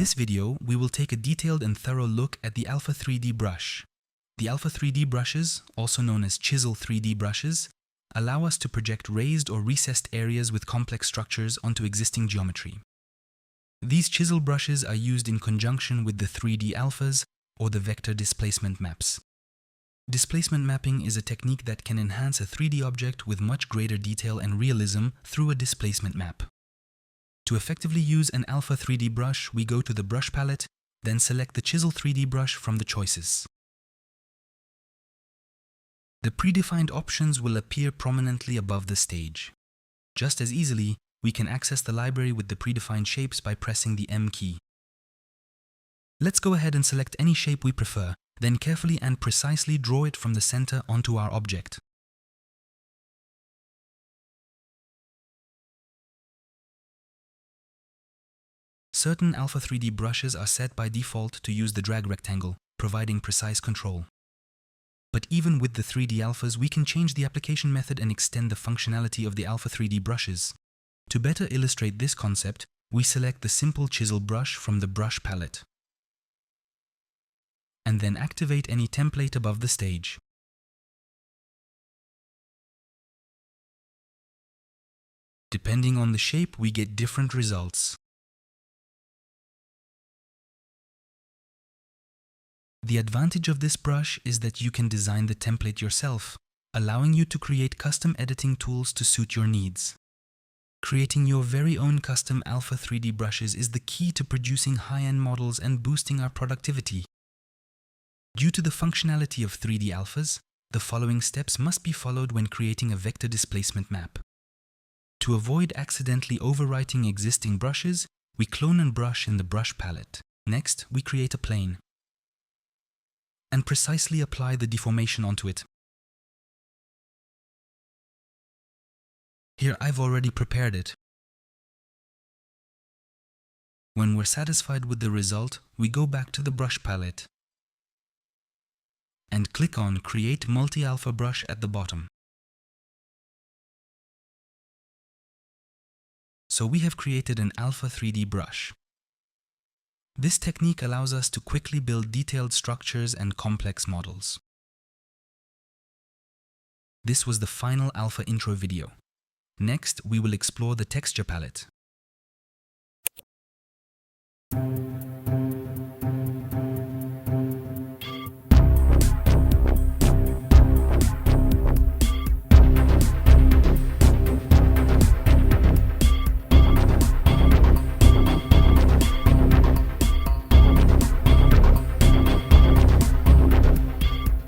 this video, we will take a detailed and thorough look at the Alpha 3D brush. The Alpha 3D brushes, also known as Chisel 3D brushes, allow us to project raised or recessed areas with complex structures onto existing geometry. These chisel brushes are used in conjunction with the 3D alphas or the vector displacement maps. Displacement mapping is a technique that can enhance a 3D object with much greater detail and realism through a displacement map. To effectively use an Alpha 3D brush, we go to the brush palette, then select the Chisel 3D brush from the choices. The predefined options will appear prominently above the stage. Just as easily, we can access the library with the predefined shapes by pressing the M key. Let's go ahead and select any shape we prefer, then carefully and precisely draw it from the center onto our object. Certain Alpha 3D brushes are set by default to use the drag rectangle, providing precise control. But even with the 3D alphas, we can change the application method and extend the functionality of the Alpha 3D brushes. To better illustrate this concept, we select the simple chisel brush from the brush palette, and then activate any template above the stage. Depending on the shape, we get different results. The advantage of this brush is that you can design the template yourself, allowing you to create custom editing tools to suit your needs. Creating your very own custom Alpha 3D brushes is the key to producing high-end models and boosting our productivity. Due to the functionality of 3D alphas, the following steps must be followed when creating a vector displacement map. To avoid accidentally overwriting existing brushes, we clone and brush in the brush palette. Next, we create a plane and precisely apply the deformation onto it. Here I've already prepared it. When we're satisfied with the result, we go back to the brush palette and click on Create Multi-Alpha Brush at the bottom. So we have created an Alpha 3D brush. This technique allows us to quickly build detailed structures and complex models. This was the final Alpha intro video. Next, we will explore the texture palette.